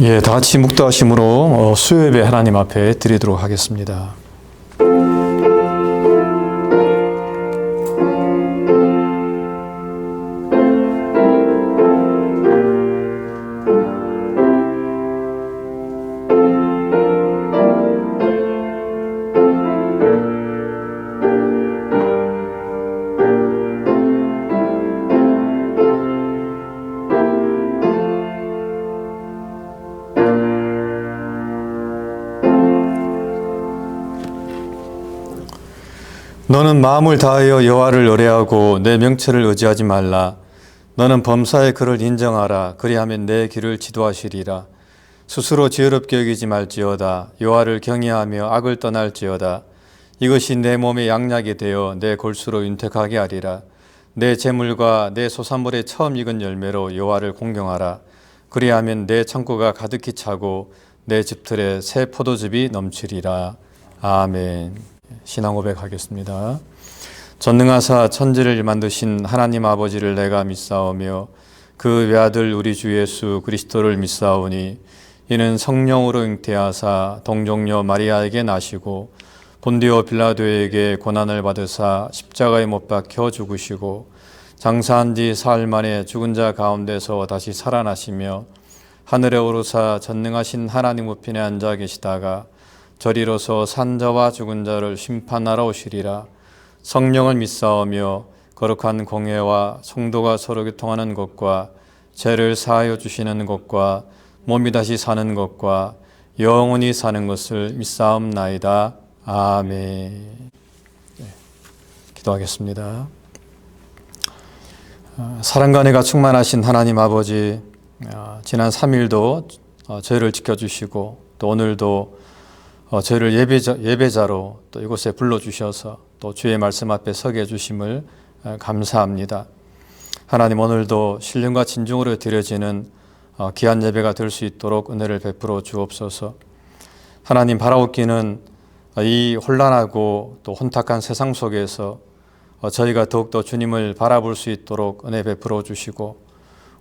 예, 다 같이 묵도하심으로 수요예배 하나님 앞에 드리도록 하겠습니다. 너는 마음을 다하여 여호와를 의뢰하고 내 명체를 의지하지 말라. 너는 범사의 그를 인정하라. 그리하면 내 길을 지도하시리라. 스스로 지혜롭게 여기지 말지어다. 여호와를 경외하며 악을 떠날지어다. 이것이 내 몸의 양약이 되어 내 골수로 윤택하게 하리라. 내 재물과 내 소산물의 처음 익은 열매로 여호와를 공경하라. 그리하면 내 창고가 가득히 차고 내 집틀에 새 포도즙이 넘치리라. 아멘. 신앙 고백하겠습니다. 전능하사 천지를 만드신 하나님 아버지를 내가 믿사오며 그 외아들 우리 주 예수 그리스도를 믿사오니 이는 성령으로 잉태하사 동정녀 마리아에게 나시고 본디오 빌라도에게 고난을 받으사 십자가에 못 박혀 죽으시고 장사한 지 사흘 만에 죽은 자 가운데서 다시 살아나시며 하늘에 오르사 전능하신 하나님 우편에 앉아 계시다가 저리로서 산자와 죽은 자를 심판하러 오시리라. 성령을 믿사오며 거룩한 공회와 성도가 서로 교통하는 것과 죄를 사하여 주시는 것과 몸이 다시 사는 것과 영원히 사는 것을 믿사옵나이다. 아멘. 기도하겠습니다. 사랑과 은혜가 충만하신 하나님 아버지, 지난 3일도 저희를 지켜주시고 또 오늘도 저희를 예배자로 또 이곳에 불러주셔서 또 주의 말씀 앞에 서게 해주심을 감사합니다. 하나님, 오늘도 신령과 진중으로 드려지는 귀한 예배가 될 수 있도록 은혜를 베풀어 주옵소서. 하나님, 바라옵기는 이 혼란하고 또 혼탁한 세상 속에서 저희가 더욱더 주님을 바라볼 수 있도록 은혜 베풀어 주시고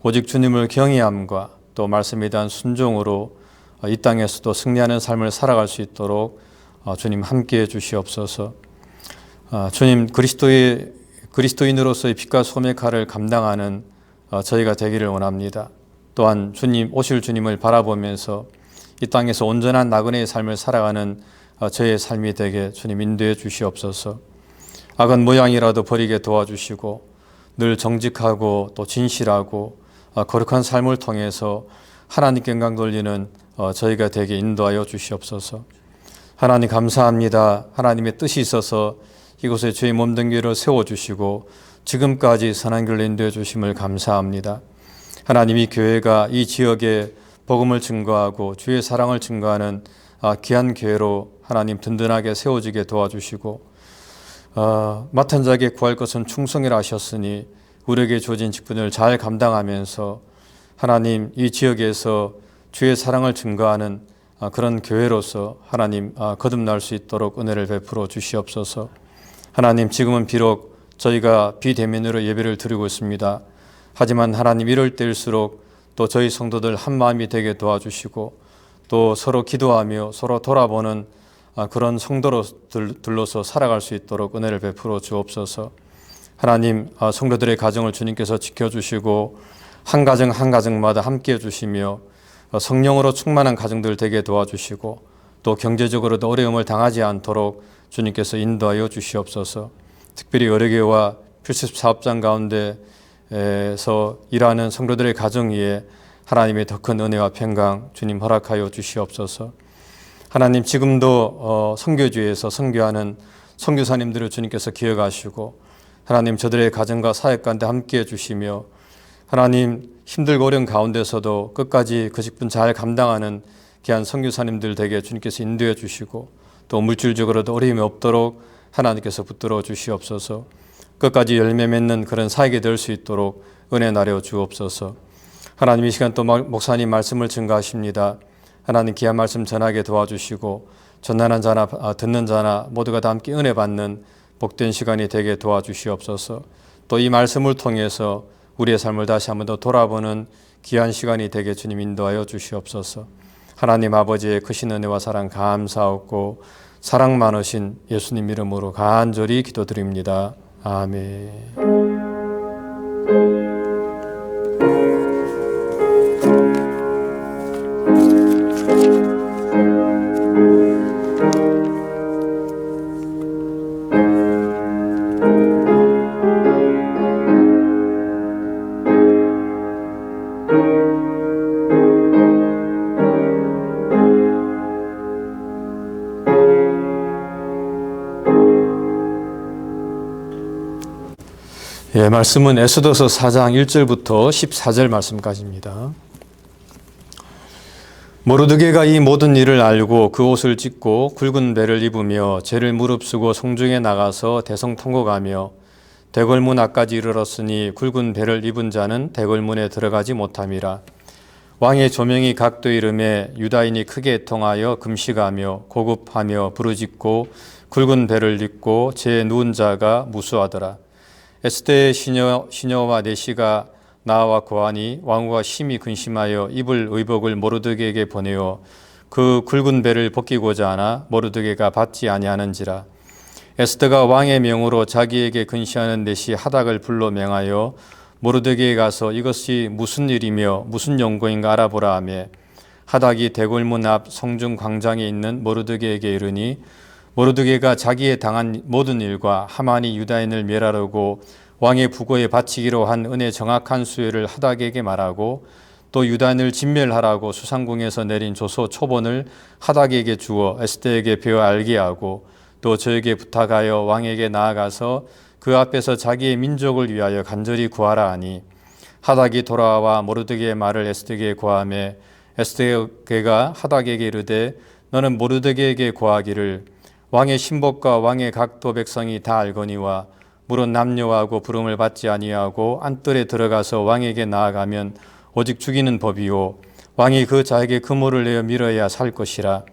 오직 주님을 경외함과 또 말씀에 대한 순종으로 이 땅에서도 승리하는 삶을 살아갈 수 있도록 주님 함께해 주시옵소서. 주님, 그리스도인으로서의 빛과 소금의 칼을 감당하는 저희가 되기를 원합니다. 또한 주님, 오실 주님을 바라보면서 이 땅에서 온전한 나그네의 삶을 살아가는 저의 삶이 되게 주님 인도해 주시옵소서. 악한 모양이라도 버리게 도와주시고 늘 정직하고 또 진실하고 거룩한 삶을 통해서 하나님께 영광 돌리는 저희가 되게 인도하여 주시옵소서. 하나님 감사합니다. 하나님의 뜻이 있어서 이곳에 저희 몸된 교회를 세워주시고 지금까지 선한 길로 인도해 주심을 감사합니다. 하나님, 이 교회가 이 지역에 복음을 증거하고 주의 사랑을 증거하는 귀한 교회로 하나님 든든하게 세워지게 도와주시고 맡은 자에게 구할 것은 충성이라 하셨으니 우리에게 주어진 직분을 잘 감당하면서 하나님, 이 지역에서 주의 사랑을 증거하는 그런 교회로서 하나님 거듭날 수 있도록 은혜를 베풀어 주시옵소서. 하나님, 지금은 비록 저희가 비대면으로 예배를 드리고 있습니다. 하지만 하나님, 이럴 때일수록 또 저희 성도들 한 마음이 되게 도와주시고 또 서로 기도하며 서로 돌아보는 그런 성도들로서 살아갈 수 있도록 은혜를 베풀어 주옵소서. 하나님, 성도들의 가정을 주님께서 지켜주시고 한 가정 한 가정마다 함께해 주시며 성령으로 충만한 가정들 되게 도와주시고 또 경제적으로도 어려움을 당하지 않도록 주님께서 인도하여 주시옵소서. 특별히 의료계와 필수 사업장 가운데에서 일하는 성도들의 가정 위에 하나님의 더 큰 은혜와 평강 주님 허락하여 주시옵소서. 하나님, 지금도 선교주에서 선교하는 선교사님들을 주님께서 기억하시고 하나님, 저들의 가정과 사역 가운데 함께해 주시며 하나님, 힘들고 어려운 가운데서도 끝까지 그 직분 잘 감당하는 귀한 선교사님들 되게 주님께서 인도해 주시고 또 물질적으로도 어려움이 없도록 하나님께서 붙들어 주시옵소서. 끝까지 열매 맺는 그런 사역이 될 수 있도록 은혜 나려 주옵소서. 하나님, 이 시간 또 목사님 말씀을 증거하십니다. 하나님, 귀한 말씀 전하게 도와주시고 전하는 자나 듣는 자나 모두가 다 함께 은혜 받는 복된 시간이 되게 도와주시옵소서. 또 이 말씀을 통해서 우리의 삶을 다시 한번 더 돌아보는 귀한 시간이 되게 주님 인도하여 주시옵소서. 하나님 아버지의 크신 은혜와 사랑 감사하고 사랑 많으신 예수님 이름으로 간절히 기도드립니다. 아멘. 예, 말씀은 에스더서 4장 1절부터 14절 말씀까지입니다. 모르드게가 이 모든 일을 알고 그 옷을 찢고 굵은 배를 입으며 죄를 무릅쓰고 성중에 나가서 대성 통곡하며 대궐문 앞까지 이르렀으니 굵은 배를 입은 자는 대궐문에 들어가지 못함이라. 왕의 조명이 각도 이름에 유다인이 크게 애통하여 금식하며 고급하며 부르짖고 굵은 배를 입고 죄에 누운 자가 무수하더라. 에스더의 시녀와 내시가 나와 고하니 왕후가 심히 근심하여 입을 의복을 모르드게에게 보내어 그 굵은 배를 벗기고자 하나 모르드게가 받지 아니하는지라. 에스더가 왕의 명으로 자기에게 근시하는 내시 하닥을 불러 명하여 모르드게에 가서 이것이 무슨 일이며 무슨 용고인가 알아보라 하며 하닥이 대궐문 앞 성중 광장에 있는 모르드게에게 이르니 모르드게가 자기의 당한 모든 일과 하만이 유다인을 멸하려고 왕의 부고에 바치기로 한 은혜 정확한 수요를 하닥에게 말하고 또 유다인을 진멸하라고 수상궁에서 내린 조서 초본을 하닥에게 주어 에스더에게 배워 알게 하고 또 저에게 부탁하여 왕에게 나아가서 그 앞에서 자기의 민족을 위하여 간절히 구하라 하니 하닥이 돌아와 모르드게의 말을 에스더에게 고하매 에스더가 하닥에게 이르되 너는 모르드게에게 고하기를 왕의 신복과 왕의 각도 백성이 다 알거니와 물은 남녀하고 부름을 받지 아니하고 안뜰에 들어가서 왕에게 나아가면 오직 죽이는 법이요 왕이 그 자에게 그물을 내어 밀어야 살 것이라.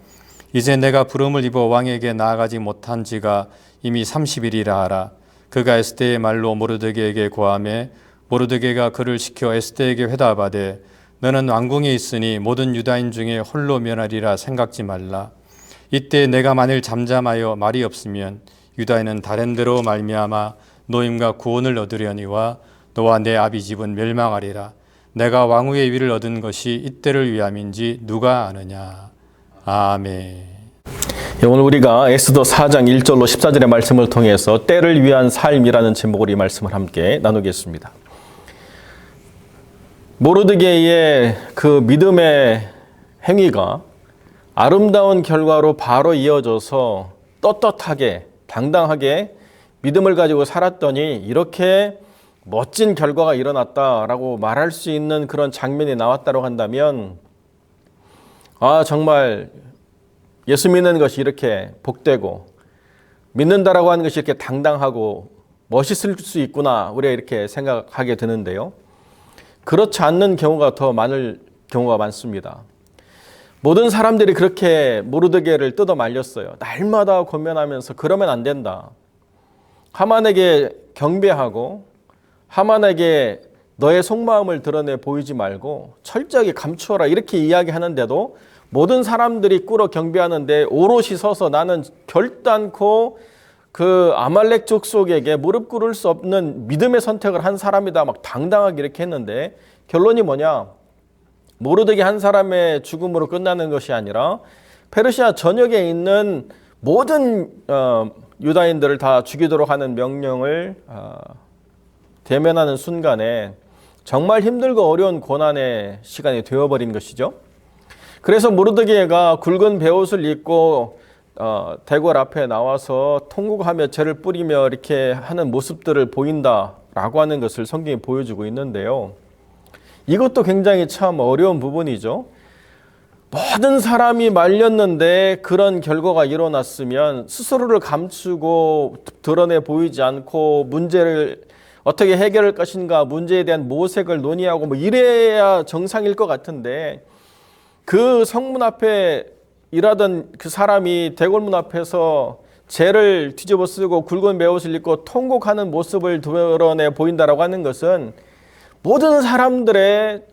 이제 내가 부름을 입어 왕에게 나아가지 못한 지가 이미 30일이라 하라. 그가 에스더의 말로 모르드게에게 고하매 모르드게가 그를 시켜 에스더에게 회답하되 너는 왕궁에 있으니 모든 유다인 중에 홀로 면하리라 생각지 말라. 이때 내가 만일 잠잠하여 말이 없으면 유다인은 다른 데로 말미암아 노임과 구원을 얻으려니와 너와 내 아비 집은 멸망하리라. 내가 왕후의 위를 얻은 것이 이때를 위함인지 누가 아느냐. 아멘. 오늘 우리가 에스더 4장 1절로 14절의 말씀을 통해서 때를 위한 삶이라는 제목으로 이 말씀을 함께 나누겠습니다. 모르드게의 그 믿음의 행위가 아름다운 결과로 바로 이어져서 떳떳하게 당당하게 믿음을 가지고 살았더니 이렇게 멋진 결과가 일어났다라고 말할 수 있는 그런 장면이 나왔다고 한다면 정말 예수 믿는 것이 이렇게 복되고 믿는다라고 하는 것이 이렇게 당당하고 멋있을 수 있구나 우리가 이렇게 생각하게 되는데요. 그렇지 않는 경우가 더 많을 경우가 많습니다. 모든 사람들이 그렇게 모르드게를 뜯어 말렸어요. 날마다 권면하면서 그러면 안 된다. 하만에게 경배하고 하만에게 너의 속마음을 드러내 보이지 말고 철저하게 감추어라 이렇게 이야기하는데도 모든 사람들이 꿇어 경배하는데 오롯이 서서 나는 결단코 그 아말렉 족속에게 무릎 꿇을 수 없는 믿음의 선택을 한 사람이다 막 당당하게 이렇게 했는데 결론이 뭐냐? 모르드게 한 사람의 죽음으로 끝나는 것이 아니라 페르시아 전역에 있는 모든 유다인들을 다 죽이도록 하는 명령을 대면하는 순간에 정말 힘들고 어려운 고난의 시간이 되어버린 것이죠. 그래서 모르드게가 굵은 베옷을 입고 대궐 앞에 나와서 통곡하며 죄를 뿌리며 이렇게 하는 모습들을 보인다라고 하는 것을 성경이 보여주고 있는데요. 이것도 굉장히 참 어려운 부분이죠. 모든 사람이 말렸는데 그런 결과가 일어났으면 스스로를 감추고 드러내 보이지 않고 문제를 어떻게 해결할 것인가 문제에 대한 모색을 논의하고 이래야 정상일 것 같은데 그 성문 앞에 일하던 그 사람이 대궐문 앞에서 죄를 뒤집어 쓰고 굵은 베옷을 입고 통곡하는 모습을 드러내 보인다라고 하는 것은 모든 사람들의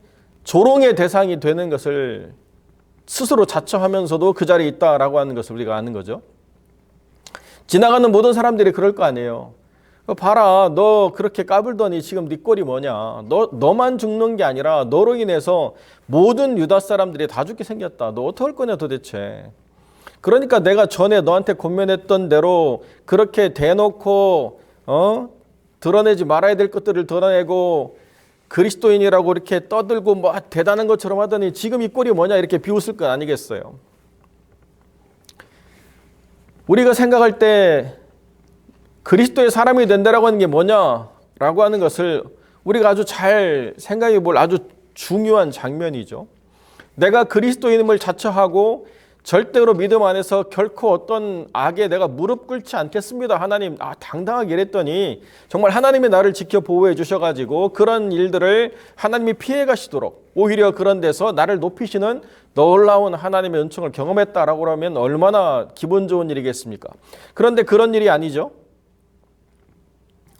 조롱의 대상이 되는 것을 스스로 자처하면서도 그 자리에 있다라고 하는 것을 우리가 아는 거죠. 지나가는 모든 사람들이 그럴 거 아니에요. 봐라, 너 그렇게 까불더니 지금 네 꼴이 뭐냐. 너만 죽는 게 아니라 너로 인해서 모든 유다 사람들이 다 죽게 생겼다. 너 어떡할 거냐 도대체. 그러니까 내가 전에 너한테 권면했던 대로 그렇게 대놓고 드러내지 말아야 될 것들을 드러내고 그리스도인이라고 이렇게 떠들고 뭐 대단한 것처럼 하더니 지금 이 꼴이 뭐냐 이렇게 비웃을 건 아니겠어요. 우리가 생각할 때 그리스도의 사람이 된다라고 하는 게 뭐냐라고 하는 것을 우리가 아주 잘 생각해 볼 아주 중요한 장면이죠. 내가 그리스도인임을 자처하고 절대로 믿음 안에서 결코 어떤 악에 내가 무릎 꿇지 않겠습니다. 하나님, 당당하게 이랬더니 정말 하나님이 나를 지켜 보호해 주셔가지고 그런 일들을 하나님이 피해 가시도록 오히려 그런 데서 나를 높이시는 놀라운 하나님의 은총을 경험했다라고 하면 얼마나 기분 좋은 일이겠습니까? 그런데 그런 일이 아니죠.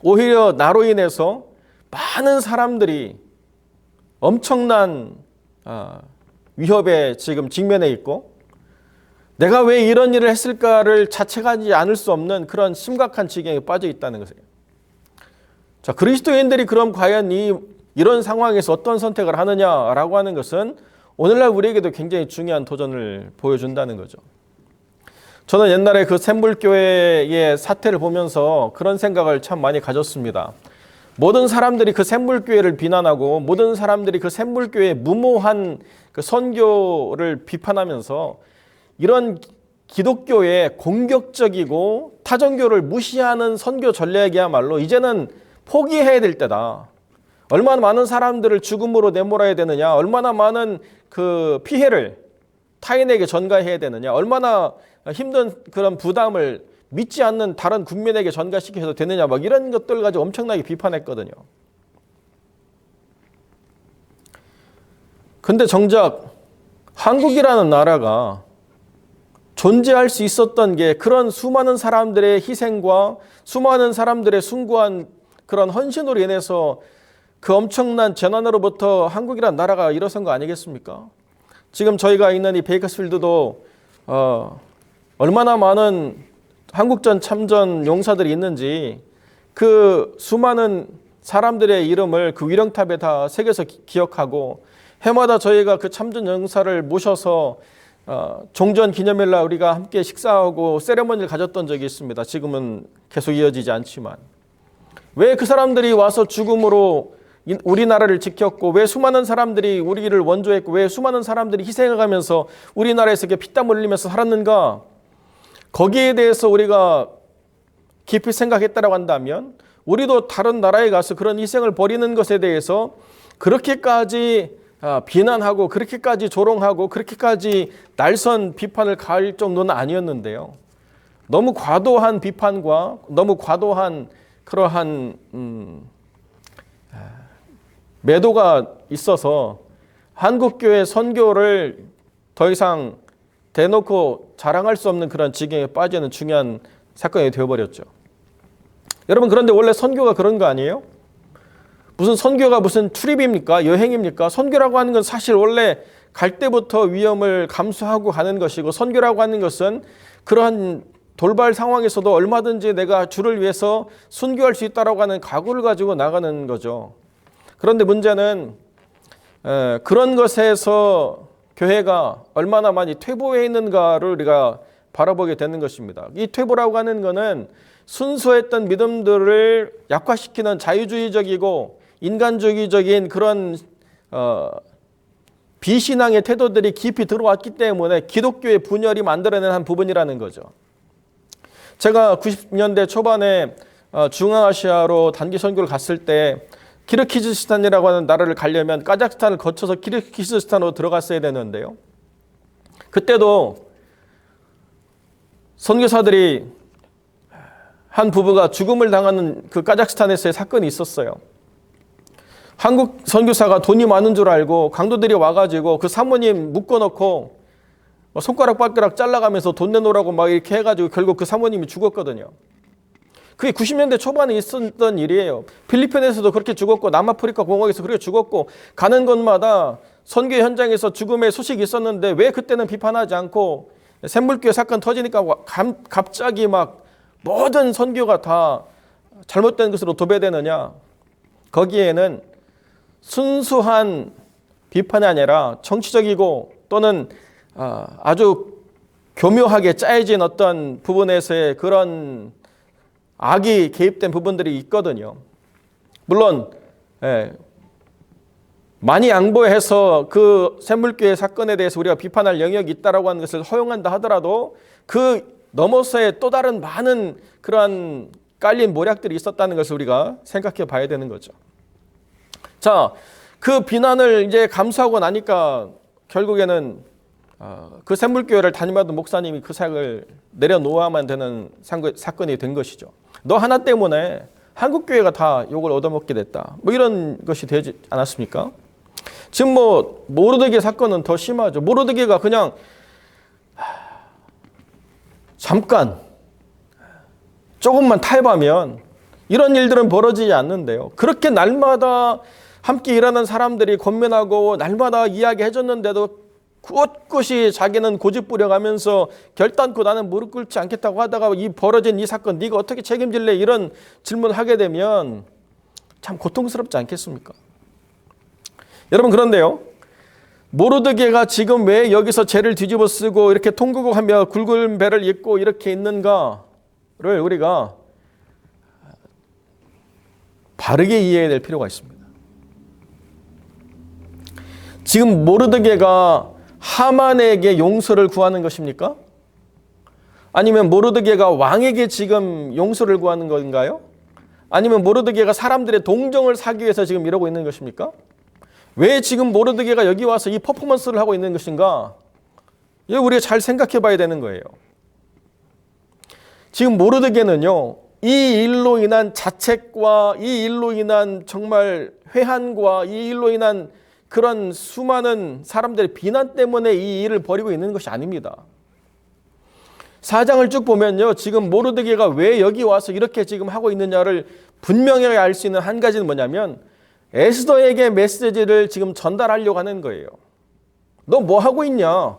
오히려 나로 인해서 많은 사람들이 엄청난 위협에 지금 직면해 있고 내가 왜 이런 일을 했을까를 자책하지 않을 수 없는 그런 심각한 지경에 빠져 있다는 것이에요. 자, 그리스도인들이 그럼 과연 이런 상황에서 어떤 선택을 하느냐라고 하는 것은 오늘날 우리에게도 굉장히 중요한 도전을 보여준다는 거죠. 저는 옛날에 그 샘물교회의 사태를 보면서 그런 생각을 참 많이 가졌습니다. 모든 사람들이 그 샘물교회를 비난하고 모든 사람들이 그 샘물교회의 무모한 그 선교를 비판하면서 이런 기독교의 공격적이고 타종교를 무시하는 선교 전략이야말로 이제는 포기해야 될 때다. 얼마나 많은 사람들을 죽음으로 내몰아야 되느냐, 얼마나 많은 그 피해를 타인에게 전가해야 되느냐, 얼마나 힘든 그런 부담을 믿지 않는 다른 국민에게 전가시켜도 되느냐, 막 이런 것들 가지고 엄청나게 비판했거든요. 근데 정작 한국이라는 나라가 존재할 수 있었던 게 그런 수많은 사람들의 희생과 수많은 사람들의 숭고한 그런 헌신으로 인해서 그 엄청난 재난으로부터 한국이라는 나라가 일어선 거 아니겠습니까? 지금 저희가 있는 이 베이커스필드도 얼마나 많은 한국전 참전 용사들이 있는지 그 수많은 사람들의 이름을 그 위령탑에 다 새겨서 기억하고 해마다 저희가 그 참전 용사를 모셔서 종전 기념일날 우리가 함께 식사하고 세레머니를 가졌던 적이 있습니다. 지금은 계속 이어지지 않지만 왜 그 사람들이 와서 죽음으로 우리나라를 지켰고 왜 수많은 사람들이 우리를 원조했고 왜 수많은 사람들이 희생해가면서 우리나라에서 이렇게 피땀 흘리면서 살았는가? 거기에 대해서 우리가 깊이 생각했다라고 한다면 우리도 다른 나라에 가서 그런 희생을 벌이는 것에 대해서 그렇게까지 비난하고 그렇게까지 조롱하고 그렇게까지 날선 비판을 가할 정도는 아니었는데요. 너무 과도한 비판과 너무 과도한 그러한 매도가 있어서 한국교회 선교를 더 이상 대놓고 자랑할 수 없는 그런 지경에 빠지는 중요한 사건이 되어버렸죠. 여러분, 그런데 원래 선교가 그런 거 아니에요? 무슨 선교가 무슨 출입입니까? 여행입니까? 선교라고 하는 건 사실 원래 갈 때부터 위험을 감수하고 가는 것이고 선교라고 하는 것은 그러한 돌발 상황에서도 얼마든지 내가 주를 위해서 순교할 수 있다라고 하는 각오를 가지고 나가는 거죠. 그런데 문제는 그런 것에서 교회가 얼마나 많이 퇴보해 있는가를 우리가 바라보게 되는 것입니다. 이 퇴보라고 하는 것은 순수했던 믿음들을 약화시키는 자유주의적이고 인간주의적인 그런 비신앙의 태도들이 깊이 들어왔기 때문에 기독교의 분열이 만들어낸 한 부분이라는 거죠. 제가 90년대 초반에 중앙아시아로 단기 선교를 갔을 때 키르기즈스탄이라고 하는 나라를 가려면 카자흐스탄을 거쳐서 키르기즈스탄으로 들어갔어야 되는데요. 그때도 선교사들이 한 부부가 죽음을 당하는 그 카자흐스탄에서의 사건이 있었어요. 한국 선교사가 돈이 많은 줄 알고 강도들이 와가지고 그 사모님 묶어놓고 손가락 발가락 잘라가면서 돈 내놓으라고 막 이렇게 해가지고 결국 그 사모님이 죽었거든요. 그게 90년대 초반에 있었던 일이에요. 필리핀에서도 그렇게 죽었고 남아프리카 공화국에서 그렇게 죽었고 가는 곳마다 선교 현장에서 죽음의 소식이 있었는데 왜 그때는 비판하지 않고 샘물교회 사건 터지니까 갑자기 막 모든 선교가 다 잘못된 것으로 도배되느냐? 거기에는 순수한 비판이 아니라 정치적이고 또는 아주 교묘하게 짜여진 어떤 부분에서의 그런 악이 개입된 부분들이 있거든요. 물론 많이 양보해서 그 샘물교회 사건에 대해서 우리가 비판할 영역이 있다라고 하는 것을 허용한다 하더라도 그 넘어서의 또 다른 많은 그러한 깔린 모략들이 있었다는 것을 우리가 생각해 봐야 되는 거죠. 자, 그 비난을 이제 감수하고 나니까 결국에는 그 샘물교회를 담임하던 목사님이 그 사역을 내려놓아야만 되는 사건이 된 것이죠. 너 하나 때문에 한국교회가 다 욕을 얻어먹게 됐다. 뭐 이런 것이 되지 않았습니까? 지금 뭐 모르드게 사건은 더 심하죠. 모르드게가 그냥 잠깐 조금만 타협하면 이런 일들은 벌어지지 않는데요. 그렇게 날마다 함께 일하는 사람들이 권면하고 날마다 이야기해줬는데도 꿋꿋이 자기는 고집 부려가면서 결단코 나는 무릎 꿇지 않겠다고 하다가 이 벌어진 이 사건 네가 어떻게 책임질래? 이런 질문을 하게 되면 참 고통스럽지 않겠습니까? 여러분 그런데요. 모르드게가 지금 왜 여기서 죄를 뒤집어 쓰고 이렇게 통곡하며 굵은 배를 입고 이렇게 있는가를 우리가 바르게 이해해야 될 필요가 있습니다. 지금 모르드게가 하만에게 용서를 구하는 것입니까? 아니면 모르드게가 왕에게 지금 용서를 구하는 건가요? 아니면 모르드게가 사람들의 동정을 사기 위해서 지금 이러고 있는 것입니까? 왜 지금 모르드게가 여기 와서 이 퍼포먼스를 하고 있는 것인가? 이거 우리가 잘 생각해 봐야 되는 거예요. 지금 모르드게는요, 이 일로 인한 자책과 이 일로 인한 정말 회한과 이 일로 인한 그런 수많은 사람들의 비난 때문에 이 일을 벌이고 있는 것이 아닙니다. 사장을 쭉 보면요, 지금 모르드게가 왜 여기 와서 이렇게 지금 하고 있느냐를 분명하게 알 수 있는 한 가지는 뭐냐면 에스더에게 메시지를 지금 전달하려고 하는 거예요. 너 뭐 하고 있냐?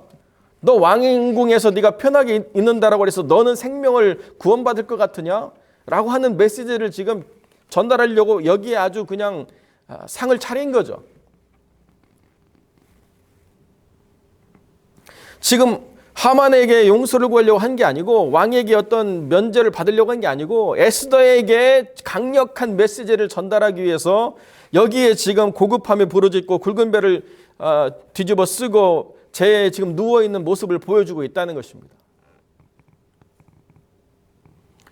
너 왕궁에서 네가 편하게 있는다라고 해서 너는 생명을 구원받을 것 같으냐? 라고 하는 메시지를 지금 전달하려고 여기에 아주 그냥 상을 차린 거죠. 지금 하만에게 용서를 구하려고 한 게 아니고 왕에게 어떤 면제를 받으려고 한 게 아니고 에스더에게 강력한 메시지를 전달하기 위해서 여기에 지금 고급함에 부르짖고 굵은 배를 뒤집어 쓰고 제 지금 누워있는 모습을 보여주고 있다는 것입니다.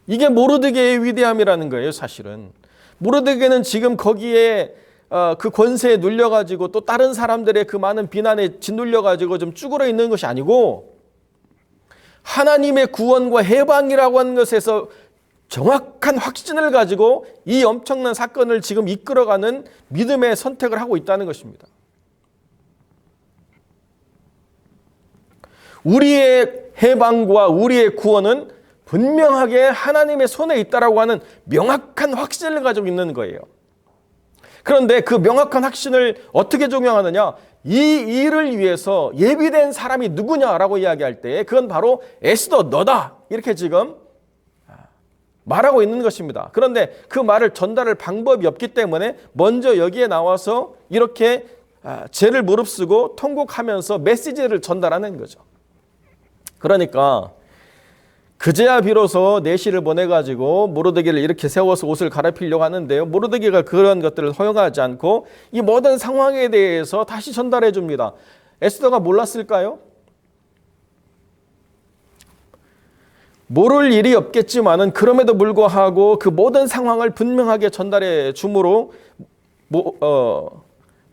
이게 모르드게의 위대함이라는 거예요, 사실은. 모르드게는 지금 거기에 그 권세에 눌려가지고 또 다른 사람들의 그 많은 비난에 짓눌려가지고 좀 쭈그러 있는 것이 아니고 하나님의 구원과 해방이라고 하는 것에서 정확한 확신을 가지고 이 엄청난 사건을 지금 이끌어가는 믿음의 선택을 하고 있다는 것입니다. 우리의 해방과 우리의 구원은 분명하게 하나님의 손에 있다라고 하는 명확한 확신을 가지고 있는 거예요. 그런데 그 명확한 확신을 어떻게 적용하느냐? 이 일을 위해서 예비된 사람이 누구냐라고 이야기할 때 그건 바로 에스더 너다. 이렇게 지금 말하고 있는 것입니다. 그런데 그 말을 전달할 방법이 없기 때문에 먼저 여기에 나와서 이렇게 죄를 무릅쓰고 통곡하면서 메시지를 전달하는 거죠. 그러니까 그제야 비로소 내시를 보내가지고 모르드게를 이렇게 세워서 옷을 갈아입히려고 하는데요. 모르드게가 그런 것들을 허용하지 않고 이 모든 상황에 대해서 다시 전달해 줍니다. 에스더가 몰랐을까요? 모를 일이 없겠지만은 그럼에도 불구하고 그 모든 상황을 분명하게 전달해 주므로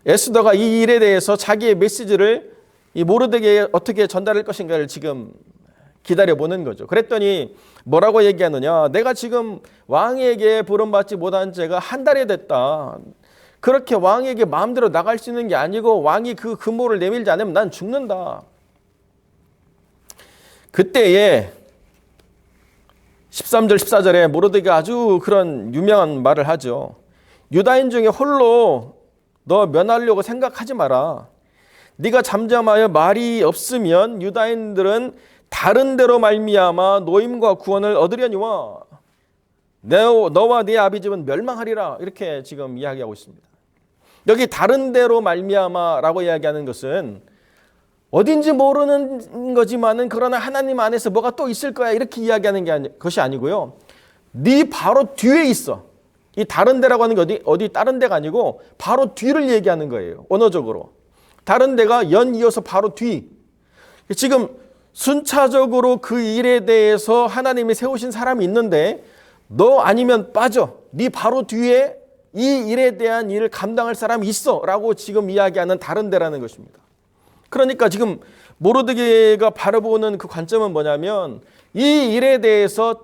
에스더가 이 일에 대해서 자기의 메시지를 이 모르드게에 어떻게 전달할 것인가를 지금 기다려보는 거죠. 그랬더니 뭐라고 얘기하느냐? 내가 지금 왕에게 부름받지 못한 지가 한 달이 됐다. 그렇게 왕에게 마음대로 나갈 수 있는 게 아니고 왕이 그 금호를 내밀지 않으면 난 죽는다. 그때에 13절 14절에 모르드게가 아주 그런 유명한 말을 하죠. 유다인 중에 홀로 너 면하려고 생각하지 마라. 네가 잠잠하여 말이 없으면 유다인들은 다른 데로 말미암아 노임과 구원을 얻으려니와 너와 네 아비집은 멸망하리라. 이렇게 지금 이야기하고 있습니다. 여기 다른 데로 말미암아라고 이야기하는 것은 어딘지 모르는 거지만은 그러나 하나님 안에서 뭐가 또 있을 거야 이렇게 이야기하는 것이 아니고요. 네 바로 뒤에 있어. 이 다른 데라고 하는 게 어디 다른 데가 아니고 바로 뒤를 얘기하는 거예요. 언어적으로. 다른 데가 연 이어서 바로 뒤. 지금 순차적으로 그 일에 대해서 하나님이 세우신 사람이 있는데 너 아니면 빠져. 네 바로 뒤에 이 일에 대한 일을 감당할 사람이 있어 라고 지금 이야기하는 다른 데라는 것입니다. 그러니까 지금 모르드게가 바라보는 그 관점은 뭐냐면 이 일에 대해서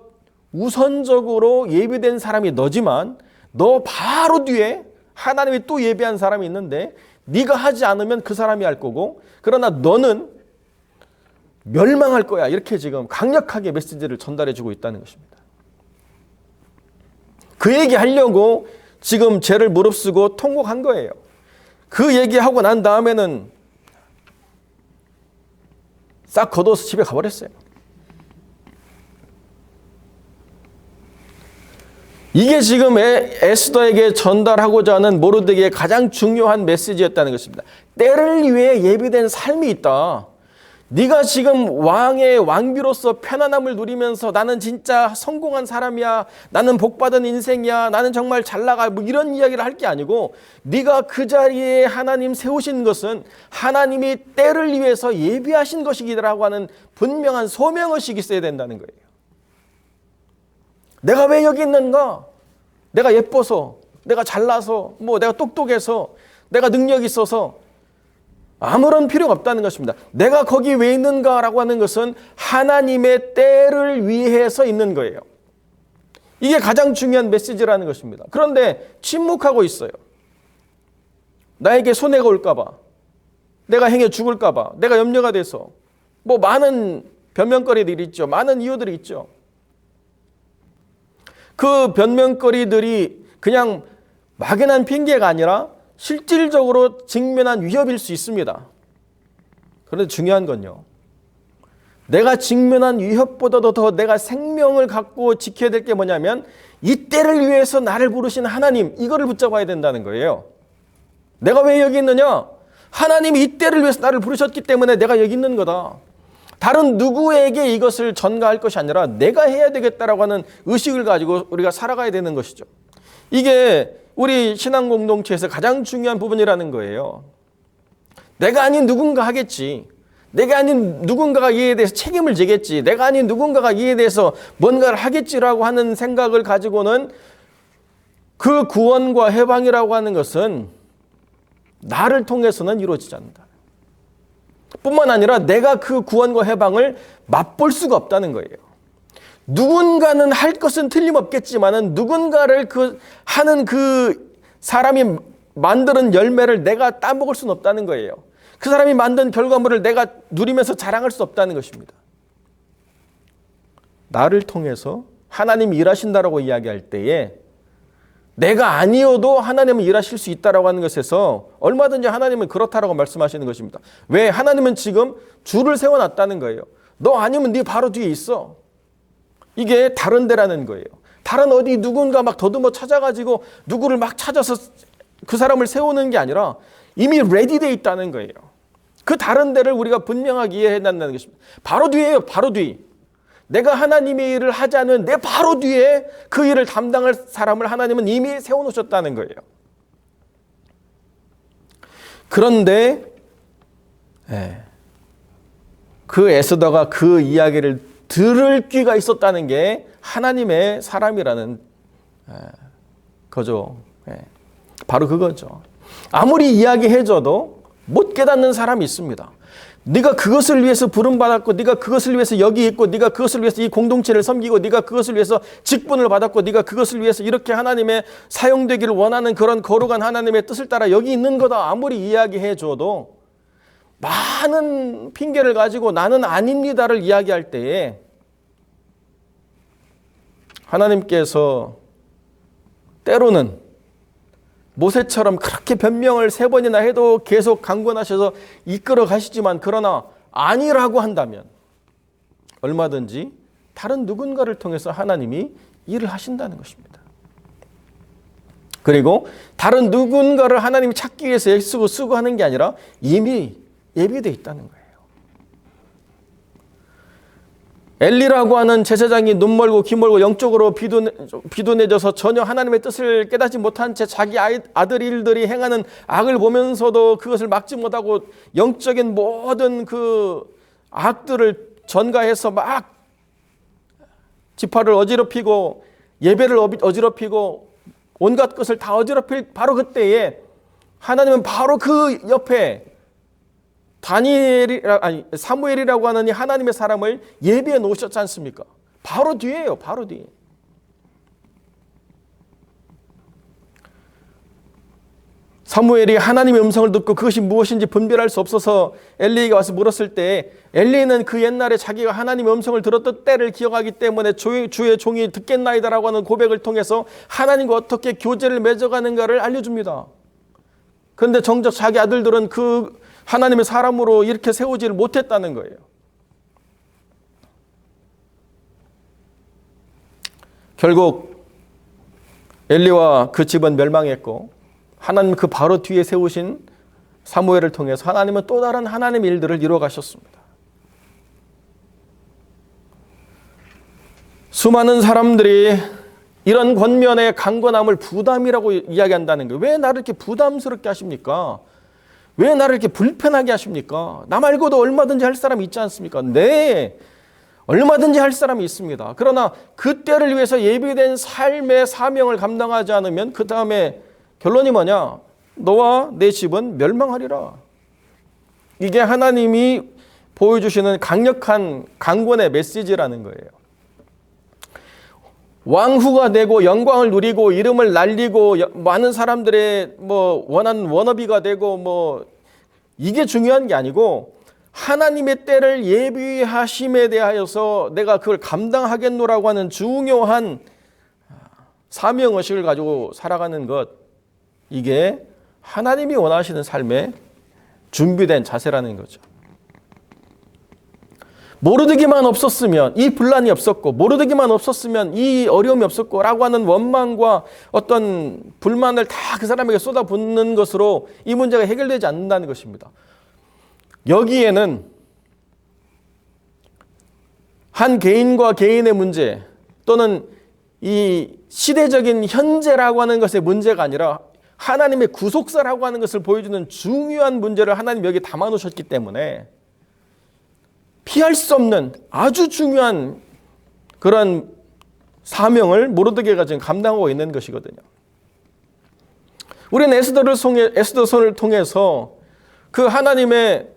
우선적으로 예비된 사람이 너지만 너 바로 뒤에 하나님이 또 예비한 사람이 있는데 네가 하지 않으면 그 사람이 할 거고 그러나 너는 멸망할 거야. 이렇게 지금 강력하게 메시지를 전달해 주고 있다는 것입니다. 그 얘기하려고 지금 죄를 무릅쓰고 통곡한 거예요. 그 얘기하고 난 다음에는 싹 걷어서 집에 가버렸어요. 이게 지금 에스더에게 전달하고자 하는 모르드게의 가장 중요한 메시지였다는 것입니다. 때를 위해 예비된 삶이 있다. 네가 지금 왕의 왕비로서 편안함을 누리면서 나는 진짜 성공한 사람이야. 나는 복받은 인생이야. 나는 정말 잘 나가. 뭐 이런 이야기를 할 게 아니고 네가 그 자리에 하나님 세우신 것은 하나님이 때를 위해서 예비하신 것이기라고 하는 분명한 소명의식이 있어야 된다는 거예요. 내가 왜 여기 있는가? 내가 예뻐서, 내가 잘나서, 뭐 내가 똑똑해서, 내가 능력이 있어서 아무런 필요가 없다는 것입니다. 내가 거기 왜 있는가라고 하는 것은 하나님의 때를 위해서 있는 거예요. 이게 가장 중요한 메시지라는 것입니다. 그런데 침묵하고 있어요. 나에게 손해가 올까 봐, 내가 행해 죽을까 봐, 내가 염려가 돼서 뭐 많은 변명거리들이 있죠. 많은 이유들이 있죠. 그 변명거리들이 그냥 막연한 핑계가 아니라 실질적으로 직면한 위협일 수 있습니다. 그런데 중요한 건요. 내가 직면한 위협보다도 더 내가 생명을 갖고 지켜야 될 게 뭐냐면 이 때를 위해서 나를 부르신 하나님, 이거를 붙잡아야 된다는 거예요. 내가 왜 여기 있느냐? 하나님이 이 때를 위해서 나를 부르셨기 때문에 내가 여기 있는 거다. 다른 누구에게 이것을 전가할 것이 아니라 내가 해야 되겠다라고 하는 의식을 가지고 우리가 살아가야 되는 것이죠. 이게 우리 신앙 공동체에서 가장 중요한 부분이라는 거예요. 내가 아닌 누군가 하겠지. 내가 아닌 누군가가 이에 대해서 책임을 지겠지. 내가 아닌 누군가가 이에 대해서 뭔가를 하겠지라고 하는 생각을 가지고는 그 구원과 해방이라고 하는 것은 나를 통해서는 이루어지지 않는다. 뿐만 아니라 내가 그 구원과 해방을 맛볼 수가 없다는 거예요. 누군가는 할 것은 틀림없겠지만은 누군가를 하는 그 사람이 만드는 열매를 내가 따먹을 수는 없다는 거예요. 그 사람이 만든 결과물을 내가 누리면서 자랑할 수 없다는 것입니다. 나를 통해서 하나님이 일하신다라고 이야기할 때에 내가 아니어도 하나님은 일하실 수 있다라고 하는 것에서 얼마든지 하나님은 그렇다라고 말씀하시는 것입니다. 왜? 하나님은 지금 줄을 세워놨다는 거예요. 너 아니면 네 바로 뒤에 있어. 이게 다른 데라는 거예요. 다른 어디 누군가 막 더듬어 찾아가지고 누구를 막 찾아서 그 사람을 세우는 게 아니라 이미 레디되어 있다는 거예요. 그 다른 데를 우리가 분명하게 이해해야 한다는 것입니다. 바로 뒤에요. 바로 뒤. 내가 하나님의 일을 하지 않으면 내 바로 뒤에 그 일을 담당할 사람을 하나님은 이미 세워놓으셨다는 거예요. 그런데 그 에스더가 그 이야기를 들을 귀가 있었다는 게 하나님의 사람이라는 거죠. 바로 그거죠. 아무리 이야기해줘도 못 깨닫는 사람이 있습니다. 네가 그것을 위해서 부름받았고 네가 그것을 위해서 여기 있고 네가 그것을 위해서 이 공동체를 섬기고 네가 그것을 위해서 직분을 받았고 네가 그것을 위해서 이렇게 하나님의 사용되기를 원하는 그런 거룩한 하나님의 뜻을 따라 여기 있는 거다. 아무리 이야기해줘도 많은 핑계를 가지고 나는 아닙니다를 이야기할 때에 때로는 모세처럼 그렇게 변명을 3번이나 해도 계속 강권하셔서 이끌어 가시지만, 그러나 아니라고 한다면 얼마든지 다른 누군가를 통해서 하나님이 일을 하신다는 것입니다. 그리고 다른 누군가를 하나님이 찾기 위해서 애쓰고 쓰고 하는 게 아니라 이미 예비되어 있다는 거예요. 엘리라고 하는 제사장이 눈 멀고 귀 멀고 영적으로 비둔해져서 전혀 하나님의 뜻을 깨닫지 못한 채 자기 아들 일들이 행하는 악을 보면서도 그것을 막지 못하고 영적인 모든 그 악들을 전가해서 막 지파를 어지럽히고 예배를 어지럽히고 온갖 것을 다 어지럽힐 바로 그때에 하나님은 바로 그 옆에 사무엘이라고 하는 이 하나님의 사람을 예비해 놓으셨지 않습니까? 바로 뒤에요. 바로 뒤에. 사무엘이 하나님의 음성을 듣고 그것이 무엇인지 분별할 수 없어서 엘리가 와서 물었을 때, 엘리는 그 옛날에 자기가 하나님의 음성을 들었던 때를 기억하기 때문에 주의 종이 듣겠나이다라고 하는 고백을 통해서 하나님과 어떻게 교제를 맺어가는가를 알려줍니다. 그런데 정작 자기 아들들은 그 하나님의 사람으로 이렇게 세우지를 못했다는 거예요. 결국 엘리와 그 집은 멸망했고, 하나님 그 바로 뒤에 세우신 사무엘을 통해서 하나님은 또 다른 하나님의 일들을 이루어 가셨습니다. 수많은 사람들이 이런 권면의 강건함을 부담이라고 이야기한다는 거예요. 왜 나를 이렇게 부담스럽게 하십니까? 왜 나를 이렇게 불편하게 하십니까? 나 말고도 얼마든지 할 사람이 있지 않습니까? 네, 얼마든지 할 사람이 있습니다. 그러나 그 때를 위해서 예비된 삶의 사명을 감당하지 않으면 그 다음에 결론이 뭐냐? 너와 내 집은 멸망하리라. 이게 하나님이 보여주시는 강력한 강권의 메시지라는 거예요. 왕후가 되고 영광을 누리고 이름을 날리고 많은 사람들의 원하는 워너비가 되고 이게 중요한 게 아니고, 하나님의 때를 예비하심에 대하여서 내가 그걸 감당하겠노라고 하는 중요한 사명의식을 가지고 살아가는 것, 이게 하나님이 원하시는 삶의 준비된 자세라는 거죠. 모르드기만 없었으면 이 분란이 없었고, 모르드기만 없었으면 이 어려움이 없었고 라고 하는 원망과 어떤 불만을 다 그 사람에게 쏟아붓는 것으로 이 문제가 해결되지 않는다는 것입니다. 여기에는 한 개인과 개인의 문제 또는 이 시대적인 현재라고 하는 것의 문제가 아니라 하나님의 구속사라고 하는 것을 보여주는 중요한 문제를 하나님 여기 담아놓으셨기 때문에 피할 수 없는 아주 중요한 그런 사명을 모르드게가 지금 감당하고 있는 것이거든요. 우리는 에스더서를 통해서 그 하나님의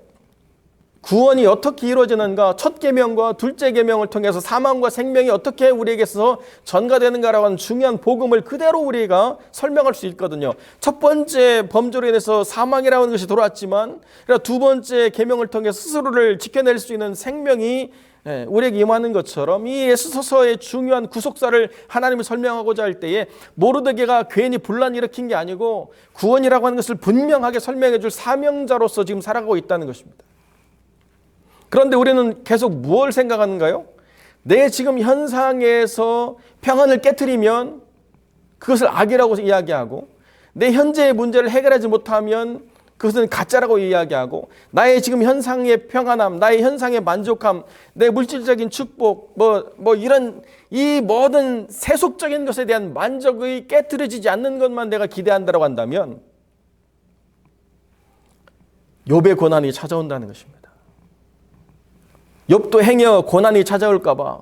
구원이 어떻게 이루어지는가, 첫 계명과 둘째 계명을 통해서 사망과 생명이 어떻게 우리에게서 전가되는가라고 하는 중요한 복음을 그대로 우리가 설명할 수 있거든요. 첫 번째 범죄로 인해서 사망이라는 것이 돌아왔지만, 두 번째 계명을 통해 스스로를 지켜낼 수 있는 생명이 우리에게 임하는 것처럼 이 에스더서의 중요한 구속사를 하나님이 설명하고자 할 때에 모르드게가 괜히 분란 일으킨 게 아니고 구원이라고 하는 것을 분명하게 설명해 줄 사명자로서 지금 살아가고 있다는 것입니다. 그런데 우리는 계속 무엇을 생각하는가요? 내 지금 현상에서 평안을 깨트리면 그것을 악이라고 이야기하고, 내 현재의 문제를 해결하지 못하면 그것은 가짜라고 이야기하고, 나의 지금 현상의 평안함, 나의 현상의 만족함, 내 물질적인 축복, 이런 이 모든 세속적인 것에 대한 만족이 깨트려지지 않는 것만 내가 기대한다고 한다면 욥의 고난이 찾아온다는 것입니다. 욥도 행여 고난이 찾아올까봐,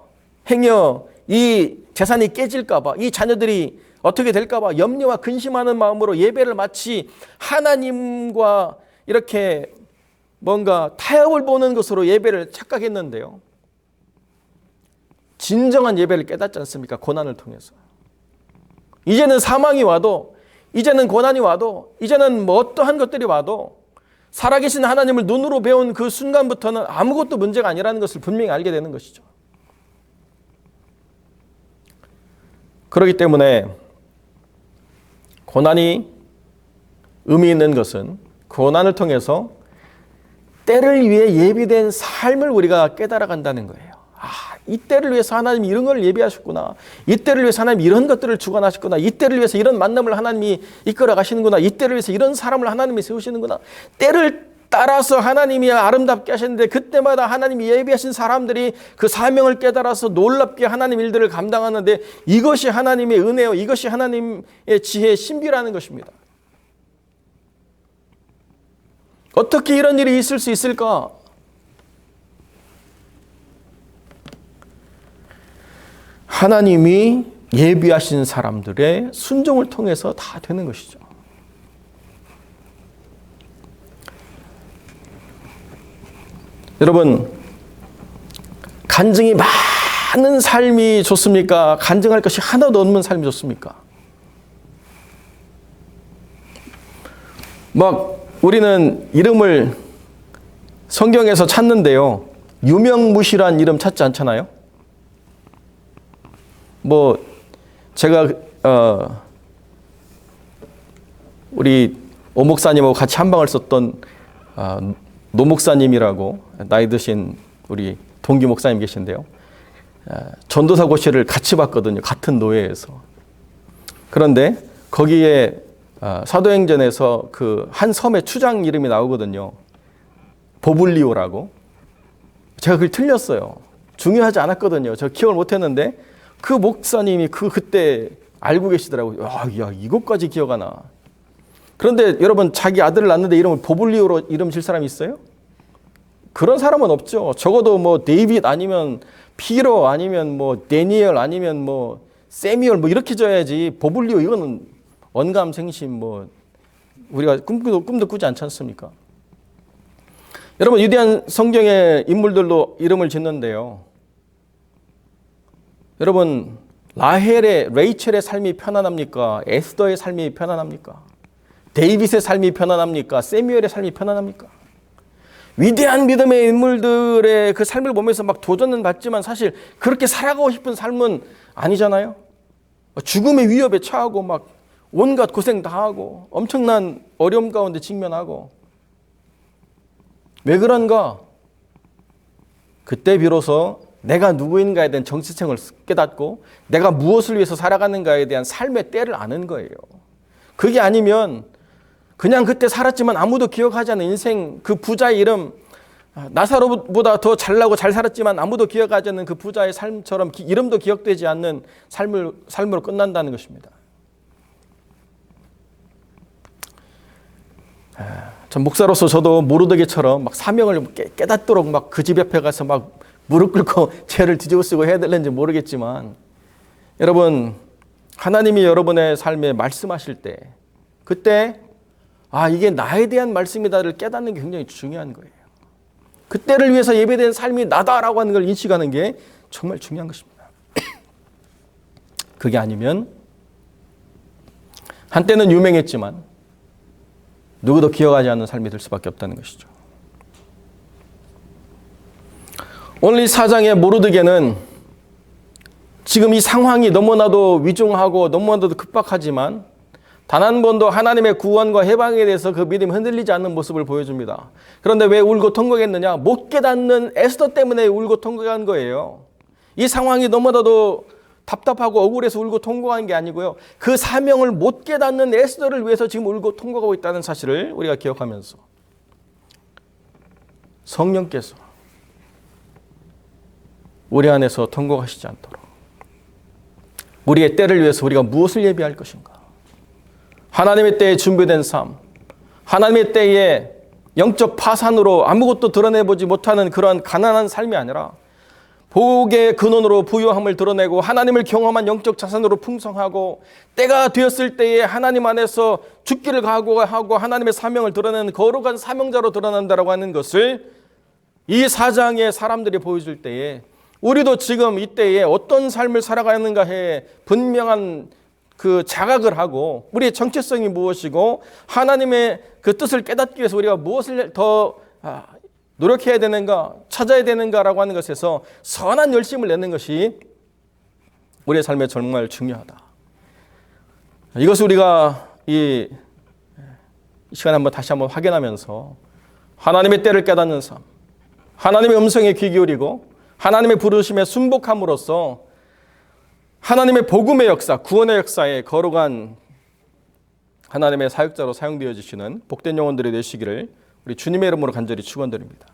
행여 이 재산이 깨질까봐, 이 자녀들이 어떻게 될까봐 염려와 근심하는 마음으로 예배를 마치 하나님과 이렇게 뭔가 타협을 보는 것으로 예배를 착각했는데요. 진정한 예배를 깨닫지 않습니까? 고난을 통해서. 이제는 사망이 와도, 이제는 고난이 와도, 이제는 어떠한 것들이 와도 살아계신 하나님을 눈으로 배운 그 순간부터는 아무것도 문제가 아니라는 것을 분명히 알게 되는 것이죠. 그렇기 때문에 고난이 의미 있는 것은 고난을 통해서 때를 위해 예비된 삶을 우리가 깨달아 간다는 거예요. 이 때를 위해서 하나님이 이런 걸 예비하셨구나. 이 때를 위해서 하나님이 이런 것들을 주관하셨구나. 이 때를 위해서 이런 만남을 하나님이 이끌어 가시는구나. 이 때를 위해서 이런 사람을 하나님이 세우시는구나. 때를 따라서 하나님이 아름답게 하셨는데 그때마다 하나님이 예비하신 사람들이 그 사명을 깨달아서 놀랍게 하나님 일들을 감당하는데 이것이 하나님의 은혜요. 이것이 하나님의 지혜의 신비라는 것입니다. 어떻게 이런 일이 있을 수 있을까? 하나님이 예비하신 사람들의 순종을 통해서 다 되는 것이죠. 여러분, 간증이 많은 삶이 좋습니까? 간증할 것이 하나도 없는 삶이 좋습니까? 우리는 이름을 성경에서 찾는데요. 유명무실한 이름 찾지 않잖아요. 제가 우리 오 목사님하고 같이 한 방을 썼던 노 목사님이라고 나이 드신 우리 동기 목사님 계신데요. 전도사 고시를 같이 봤거든요. 같은 노예에서. 그런데 거기에 사도행전에서 그 한 섬의 추장 이름이 나오거든요. 보블리오라고. 제가 그걸 틀렸어요. 중요하지 않았거든요. 저 기억을 못했는데 그 목사님이 그때 알고 계시더라고요. 야, 이것까지 기억하나. 그런데 여러분, 자기 아들을 낳는데 이름을 보블리오로 이름 질 사람이 있어요? 그런 사람은 없죠. 적어도 데이빗 아니면 피로 아니면 데니엘 아니면 세미얼 이렇게 져야지. 보블리오 이거는 언감생심 우리가 꿈도 꾸지 않지 않습니까? 여러분, 위대한 성경의 인물들도 이름을 짓는데요. 여러분, 레이첼의 삶이 편안합니까? 에스더의 삶이 편안합니까? 데이빗의 삶이 편안합니까? 세뮤엘의 삶이 편안합니까? 위대한 믿음의 인물들의 그 삶을 보면서 도전은 받지만 사실 그렇게 살아가고 싶은 삶은 아니잖아요. 죽음의 위협에 처하고 온갖 고생 다 하고 엄청난 어려움 가운데 직면하고. 왜 그런가? 그때 비로소 내가 누구인가에 대한 정체성을 깨닫고 내가 무엇을 위해서 살아가는가에 대한 삶의 때를 아는 거예요. 그게 아니면 그냥 그때 살았지만 아무도 기억하지 않는 인생, 그 부자의 이름, 나사로보다 더 잘나고 잘 살았지만 아무도 기억하지 않는 그 부자의 삶처럼 이름도 기억되지 않는 삶으로 끝난다는 것입니다. 전 목사로서 저도 모르드게처럼 사명을 깨닫도록 그 집 옆에 가서 무릎 꿇고 죄를 뒤집어 쓰고 해야 될는지 모르겠지만, 여러분, 하나님이 여러분의 삶에 말씀하실 때 그때 이게 나에 대한 말씀이다를 깨닫는 게 굉장히 중요한 거예요. 그때를 위해서 예배된 삶이 나다라고 하는 걸 인식하는 게 정말 중요한 것입니다. 그게 아니면 한때는 유명했지만 누구도 기억하지 않는 삶이 될 수밖에 없다는 것이죠. 오늘 이 4장의 모르드게는 지금 이 상황이 너무나도 위중하고 너무나도 급박하지만 단 한 번도 하나님의 구원과 해방에 대해서 그 믿음이 흔들리지 않는 모습을 보여줍니다. 그런데 왜 울고 통곡했느냐? 못 깨닫는 에스더 때문에 울고 통곡한 거예요. 이 상황이 너무나도 답답하고 억울해서 울고 통곡한 게 아니고요. 그 사명을 못 깨닫는 에스더를 위해서 지금 울고 통곡하고 있다는 사실을 우리가 기억하면서 성령께서 우리 안에서 통곡하시지 않도록 우리의 때를 위해서 우리가 무엇을 예비할 것인가? 하나님의 때에 준비된 삶, 하나님의 때에 영적 파산으로 아무것도 드러내보지 못하는 그러한 가난한 삶이 아니라 복의 근원으로 부유함을 드러내고 하나님을 경험한 영적 자산으로 풍성하고 때가 되었을 때에 하나님 안에서 죽기를 각오하고 하나님의 사명을 드러내는 거룩한 사명자로 드러난다라고 하는 것을 이 4장의 사람들이 보여줄 때에 우리도 지금 이때에 어떤 삶을 살아가는가에 분명한 그 자각을 하고 우리의 정체성이 무엇이고 하나님의 그 뜻을 깨닫기 위해서 우리가 무엇을 더 노력해야 되는가, 찾아야 되는가라고 하는 것에서 선한 열심을 내는 것이 우리의 삶에 정말 중요하다. 이것을 우리가 이 이 시간에 다시 한번 확인하면서 하나님의 때를 깨닫는 삶, 하나님의 음성에 귀 기울이고 하나님의 부르심에 순복함으로써 하나님의 복음의 역사, 구원의 역사에 거룩한 하나님의 사역자로 사용되어 주시는 복된 영혼들이 되시기를 우리 주님의 이름으로 간절히 축원드립니다.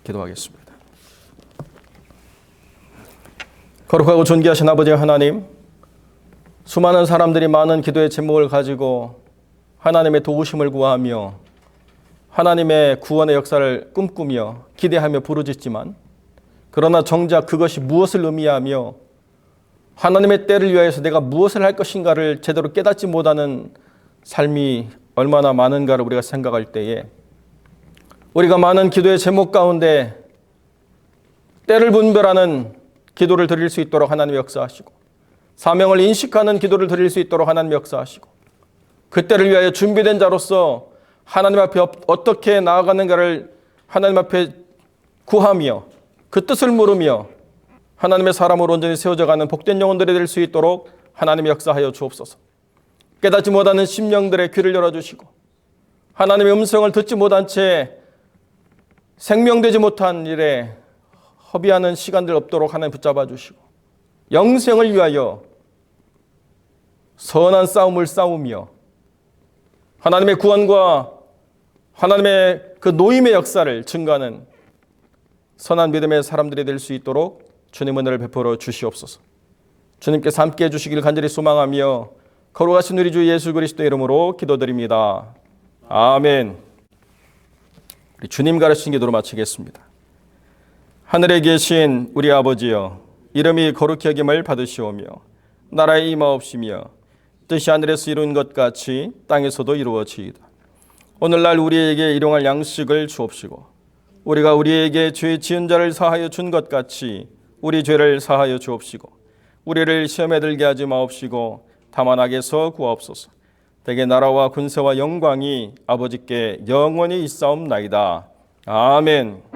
기도하겠습니다. 거룩하고 존귀하신 아버지 하나님, 수많은 사람들이 많은 기도의 제목을 가지고 하나님의 도우심을 구하며 하나님의 구원의 역사를 꿈꾸며 기대하며 부르짖지만, 그러나 정작 그것이 무엇을 의미하며 하나님의 때를 위하여서 내가 무엇을 할 것인가를 제대로 깨닫지 못하는 삶이 얼마나 많은가를 우리가 생각할 때에 우리가 많은 기도의 제목 가운데 때를 분별하는 기도를 드릴 수 있도록 하나님 역사하시고, 사명을 인식하는 기도를 드릴 수 있도록 하나님 역사하시고, 그 때를 위하여 준비된 자로서 하나님 앞에 어떻게 나아가는가를 하나님 앞에 구하며 그 뜻을 물으며 하나님의 사람으로 온전히 세워져가는 복된 영혼들이 될 수 있도록 하나님 역사하여 주옵소서. 깨닫지 못하는 심령들의 귀를 열어주시고 하나님의 음성을 듣지 못한 채 생명되지 못한 일에 허비하는 시간들 없도록 하나님 붙잡아 주시고, 영생을 위하여 선한 싸움을 싸우며 하나님의 구원과 하나님의 그 노임의 역사를 증거하는 선한 믿음의 사람들이 될 수 있도록 주님 은혜를 베풀어 주시옵소서. 주님께서 함께해 주시기를 간절히 소망하며 거룩하신 우리 주 예수 그리스도의 이름으로 기도드립니다. 아멘. 우리 주님 가르치신 기도로 마치겠습니다. 하늘에 계신 우리 아버지여, 이름이 거룩히 여김을 받으시오며 나라의 임하옵시며 뜻이 하늘에서 이룬 것 같이 땅에서도 이루어지이다. 오늘날 우리에게 일용할 양식을 주옵시고 우리가 우리에게 죄 지은 자를 사하여 준 것 같이 우리 죄를 사하여 주옵시고 우리를 시험에 들게 하지 마옵시고 다만 악에서 구하옵소서. 대개 나라와 군세와 영광이 아버지께 영원히 있사옵나이다. 아멘.